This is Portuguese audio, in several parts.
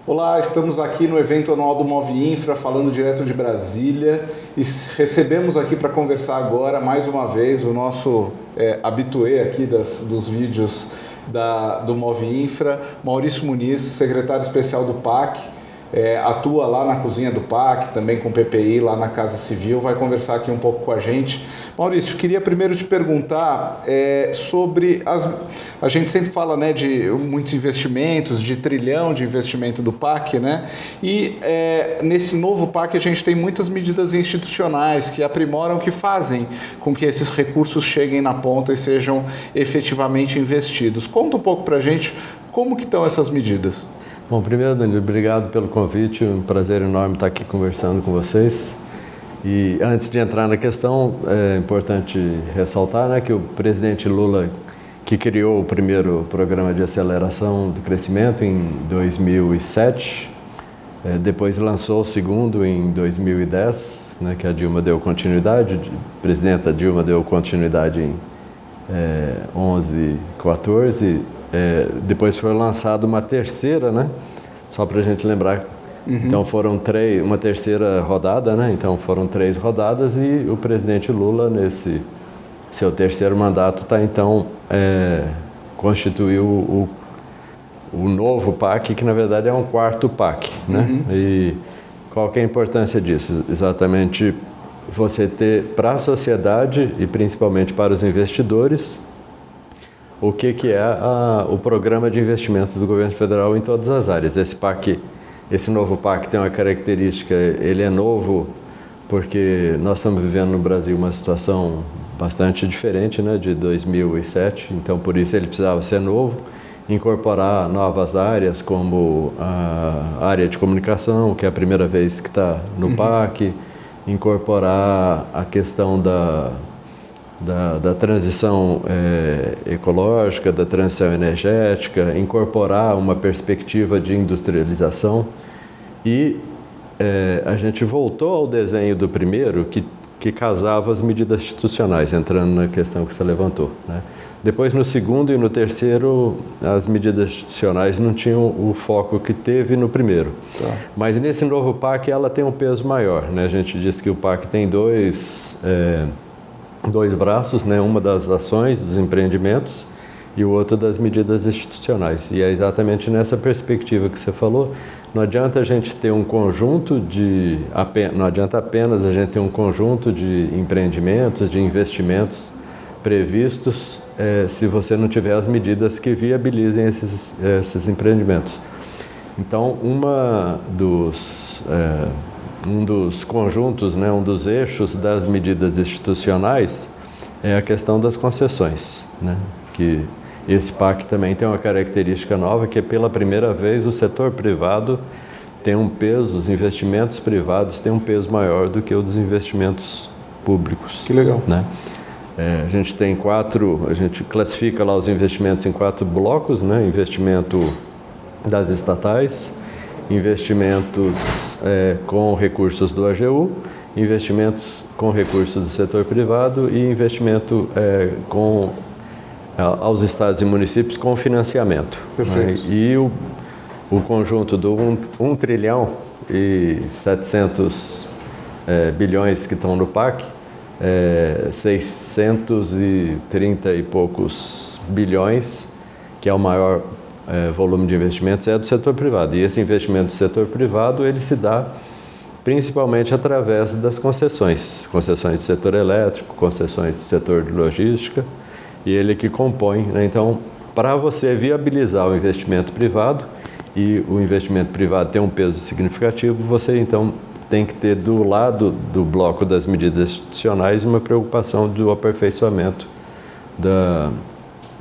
Olá, estamos aqui no evento anual do Movinfra, falando direto de Brasília, e recebemos aqui para conversar agora, mais uma vez, o nosso habitué aqui dos vídeos do Movinfra, Maurício Muniz, secretário especial do PAC, atua lá na cozinha do PAC, também com PPI lá na Casa Civil, vai conversar aqui um pouco com a gente. Maurício, queria primeiro te perguntar sobre a gente sempre fala, né, de muitos investimentos, de trilhão de investimento do PAC, né? E nesse novo PAC a gente tem muitas medidas institucionais que aprimoram, que fazem com que esses recursos cheguem na ponta e sejam efetivamente investidos. Conta um pouco para a gente como que estão essas medidas. Bom, primeiro, Danilo, obrigado pelo convite, um prazer enorme estar aqui conversando com vocês. E antes de entrar na questão, é importante ressaltar, né, que o presidente Lula, que criou o primeiro programa de aceleração do crescimento em 2007, depois lançou o segundo em 2010, né, que a Dilma deu continuidade, a presidenta Dilma deu continuidade em 11, 14, depois foi lançada uma terceira, né? Só para a gente lembrar. Uhum. Então foram uma terceira rodada, né? Então foram 3 rodadas e o presidente Lula, nesse seu terceiro mandato, constituiu o novo PAC, que na verdade é um quarto PAC, né? Uhum. E qual que é a importância disso? Exatamente você ter para a sociedade e principalmente para os investidores o que é o programa de investimento do governo federal em todas as áreas. Esse novo PAC tem uma característica, ele é novo porque nós estamos vivendo no Brasil uma situação bastante diferente, né, de 2007, então por isso ele precisava ser novo, incorporar novas áreas como a área de comunicação, que é a primeira vez que está no PAC, incorporar a questão da transição ecológica, da transição energética, incorporar uma perspectiva de industrialização. E a gente voltou ao desenho do primeiro, que casava as medidas institucionais, entrando na questão que você levantou, né? Depois, no segundo e no terceiro, as medidas institucionais não tinham o foco que teve no primeiro. Tá. Mas nesse novo PAC, ela tem um peso maior, né? A gente diz que o PAC tem dois braços, né? Uma das ações, dos empreendimentos, e o outro das medidas institucionais. E é exatamente nessa perspectiva que você falou. Não adianta a gente ter um conjunto não adianta apenas a gente ter um conjunto de empreendimentos, de investimentos previstos, se você não tiver as medidas que viabilizem esses empreendimentos. Então, um dos conjuntos, né, um dos eixos das medidas institucionais é a questão das concessões, né? Que esse PAC também tem uma característica nova, que é pela primeira vez o setor privado tem um peso, os investimentos privados têm um peso maior do que o dos investimentos públicos. Que legal. Né? A gente classifica lá os investimentos em 4 blocos, né? Investimento das estatais, investimentos com recursos do AGU, investimentos com recursos do setor privado e investimento aos estados e municípios com financiamento. Perfeito. Né? E o conjunto do 1 trilhão e 700 bilhões que estão no PAC, 630 e poucos bilhões, que é o maior volume de investimentos, é do setor privado. E esse investimento do setor privado, ele se dá principalmente através das concessões do setor elétrico, concessões do setor de logística, e ele que compõe, né? Então, para você viabilizar o investimento privado, e o investimento privado tem um peso significativo, você então tem que ter do lado do bloco das medidas institucionais uma preocupação do aperfeiçoamento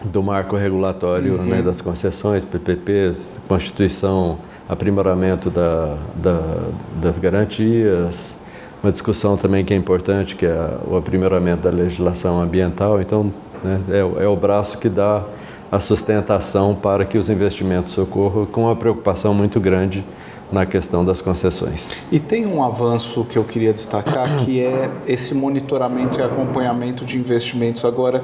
do marco regulatório, uhum, né, das concessões, PPPs, Constituição, aprimoramento das garantias, uma discussão também que é importante, que é o aprimoramento da legislação ambiental. Então, né, é o braço que dá a sustentação para que os investimentos ocorram, com uma preocupação muito grande na questão das concessões. E tem um avanço que eu queria destacar, que é esse monitoramento e acompanhamento de investimentos. Agora,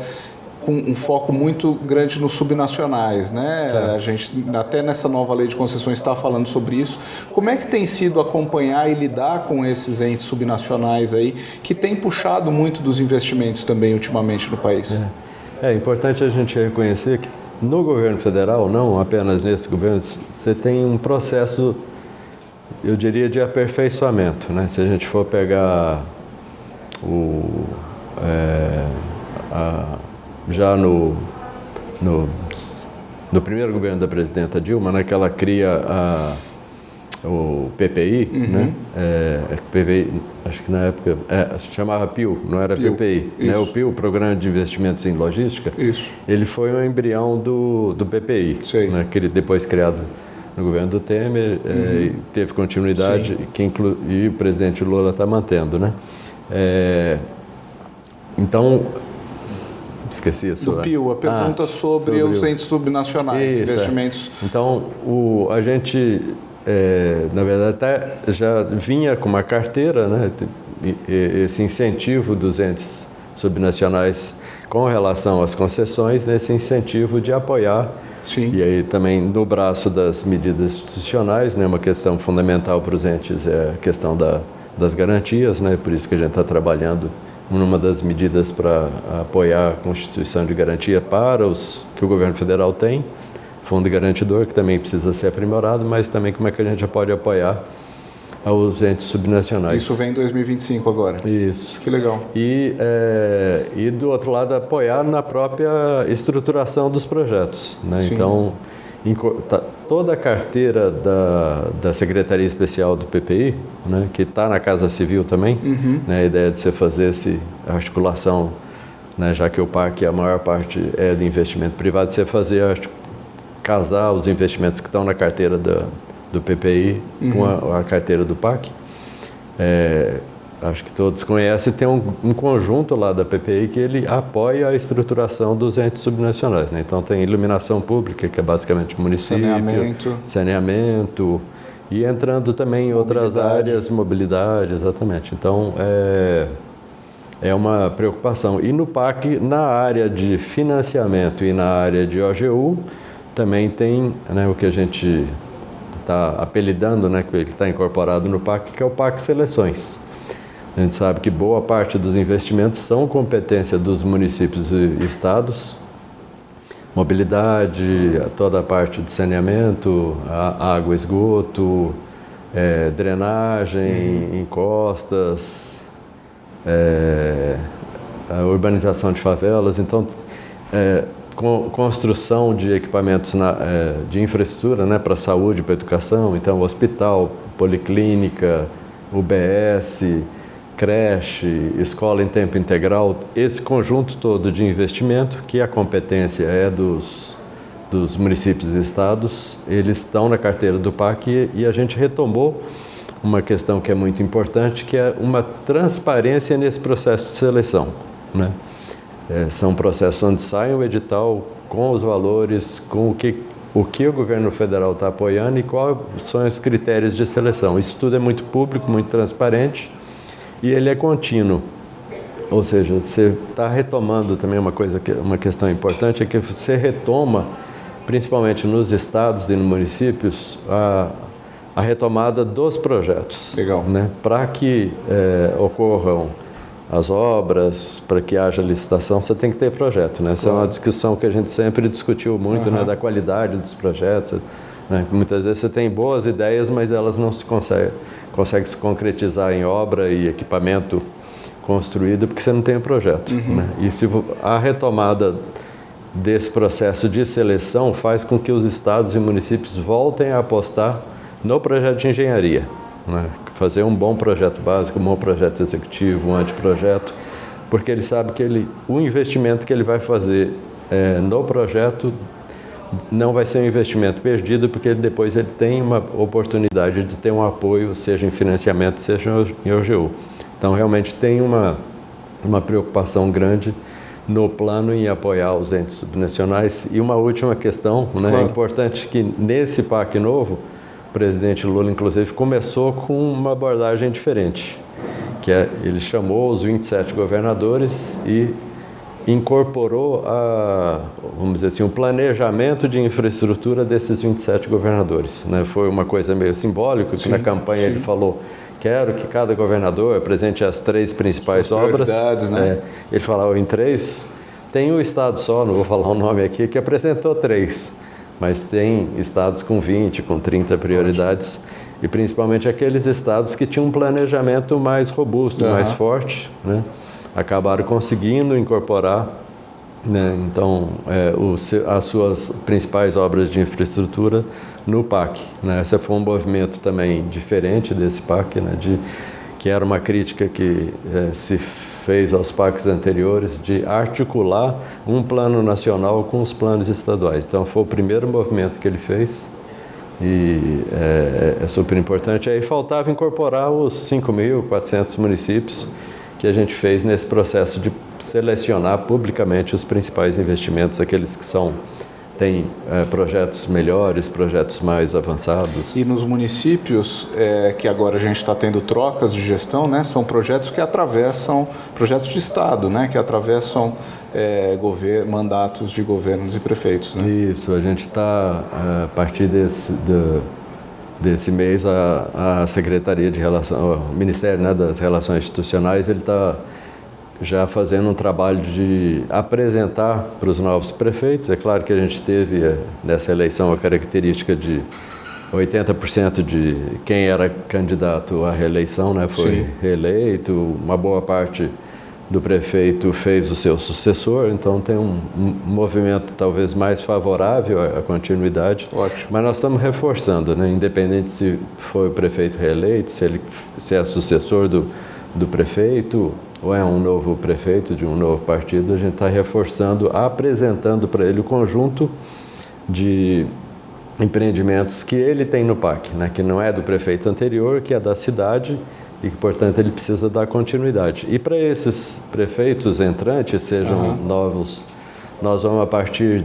com um foco muito grande nos subnacionais, né? A gente, até nessa nova lei de concessões, está falando sobre isso. Como é que tem sido acompanhar e lidar com esses entes subnacionais aí, que tem puxado muito dos investimentos também ultimamente no país? É importante a gente reconhecer que no governo federal, não apenas nesse governo, você tem um processo, eu diria, de aperfeiçoamento, né? Se a gente for pegar já no primeiro governo da presidenta Dilma, né, que ela cria o PPI, né? PPI, acho que na época se chamava PIL, não era PIL, PPI, né? O PIL, o Programa de Investimentos em Logística, ele foi um embrião do PPI, né? Que ele depois criado no governo do Temer, teve continuidade e o presidente Lula está mantendo, né? Então, esqueci a sua... Do PIL, a pergunta sobre os entes subnacionais, investimentos. Então, a gente, na verdade, até já vinha com uma carteira, né? Esse incentivo dos entes subnacionais com relação às concessões, nesse incentivo de apoiar. E aí também no braço das medidas institucionais, né, uma questão fundamental para os entes é a questão das garantias, né, por isso que a gente está trabalhando numa das medidas para apoiar a constituição de garantia para os que o governo federal tem, fundo garantidor, que também precisa ser aprimorado, mas também como é que a gente pode apoiar aos entes subnacionais. Isso vem em 2025 agora? Isso. Que legal. E do outro lado, apoiar na própria estruturação dos projetos, né? Então, toda a carteira da Secretaria Especial do PPI, né, que está na Casa Civil também, né, a ideia de você fazer essa articulação, né, já que o PAC, a maior parte é de investimento privado, você casar os investimentos que estão na carteira do PPI com a carteira do PAC. Acho que todos conhecem, tem um conjunto lá da PPI que ele apoia a estruturação dos entes subnacionais, né? Então tem iluminação pública, que é basicamente município, saneamento e entrando também em outras áreas, mobilidade, exatamente. Então é uma preocupação. E no PAC, na área de financiamento e na área de OGU, também tem, né, o que a gente está apelidando, né, que está incorporado no PAC, que é o PAC Seleções. A gente sabe que boa parte dos investimentos são competência dos municípios e estados, mobilidade, toda a parte de saneamento, água, esgoto, drenagem, encostas, a urbanização de favelas. Então, construção de equipamentos de infraestrutura, né, para saúde, para educação, então hospital, policlínica, UBS, creche, escola em tempo integral, esse conjunto todo de investimento, que a competência é dos municípios e estados, eles estão na carteira do PAC e a gente retomou uma questão que é muito importante, que é uma transparência nesse processo de seleção, né? São processos onde sai um edital com os valores, com o que o governo federal está apoiando e quais são os critérios de seleção. Isso tudo é muito público, muito transparente e ele é contínuo. Ou seja, você está retomando também uma questão importante, é que você retoma, principalmente nos estados e nos municípios, a retomada dos projetos. Legal. Né? Para que ocorram as obras, para que haja licitação, você tem que ter projeto, né? Essa é uma discussão que a gente sempre discutiu muito, né? Da qualidade dos projetos, né? Muitas vezes você tem boas ideias, mas elas não se conseguem se concretizar em obra e equipamento construído porque você não tem o projeto, né? E se a retomada desse processo de seleção faz com que os estados e municípios voltem a apostar no projeto de engenharia, né? Fazer um bom projeto básico, um bom projeto executivo, um anteprojeto, porque ele sabe que o investimento que ele vai fazer no projeto não vai ser um investimento perdido, porque depois ele tem uma oportunidade de ter um apoio, seja em financiamento, seja em OGU. Então, realmente tem uma preocupação grande no plano em apoiar os entes subnacionais. E uma última questão, né? Claro. É importante que nesse PAC novo, o presidente Lula, inclusive, começou com uma abordagem diferente, que ele chamou os 27 governadores e incorporou vamos dizer assim, o planejamento de infraestrutura desses 27 governadores, né? Foi uma coisa meio simbólica, que na campanha ele falou: quero que cada governador apresente as 3 principais obras. Né? Ele falava em 3. Tem um estado só, não vou falar o nome aqui, que apresentou 3, mas tem estados com 20, com 30 prioridades. E principalmente aqueles estados que tinham um planejamento mais robusto, mais forte, né? Acabaram conseguindo incorporar, né? Então, as suas principais obras de infraestrutura no PAC, né? Esse foi um movimento também diferente desse PAC, né? Que era uma crítica que se fez aos PACs anteriores, de articular um plano nacional com os planos estaduais. Então, foi o primeiro movimento que ele fez e é super importante. Aí faltava incorporar os 5.400 municípios que a gente fez nesse processo de selecionar publicamente os principais investimentos, aqueles que têm projetos melhores, projetos mais avançados. E nos municípios, que agora a gente está tendo trocas de gestão, né, são projetos que atravessam, projetos de Estado, né, que atravessam mandatos de governos e prefeitos. Né? Isso, a gente está, a partir desse mês, a Secretaria de Relação, o Ministério, né, das Relações Institucionais, ele está já fazendo um trabalho de apresentar para os novos prefeitos. É claro que a gente teve nessa eleição a característica de 80% de quem era candidato à reeleição, né, foi reeleito, uma boa parte do prefeito fez o seu sucessor, então tem um movimento talvez mais favorável à continuidade. Ótimo. Mas nós estamos reforçando, né? Independente se foi o prefeito reeleito, se é sucessor do prefeito ou é um novo prefeito de um novo partido, a gente está reforçando, apresentando para ele o conjunto de empreendimentos que ele tem no PAC, né? Que não é do prefeito anterior, que é da cidade, e que, portanto, ele precisa dar continuidade. E para esses prefeitos entrantes, sejam novos, nós vamos a partir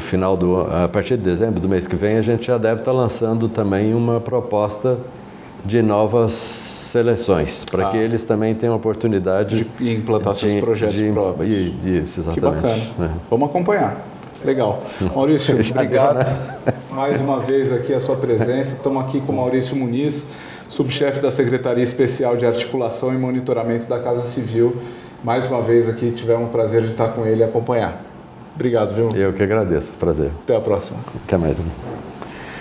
final a partir de dezembro do mês que vem, a gente já deve estar lançando também uma proposta de novas seleções, para que eles também tenham a oportunidade de implantar seus projetos próprios. Isso, exatamente. Que bacana. Vamos acompanhar. Legal. Maurício, obrigado mais uma vez aqui a sua presença. Estamos aqui com o Maurício Muniz, subchefe da Secretaria Especial de Articulação e Monitoramento da Casa Civil. Mais uma vez aqui, tivemos o prazer de estar com ele e acompanhar. Obrigado, viu? Eu que agradeço. Prazer. Até a próxima. Até mais.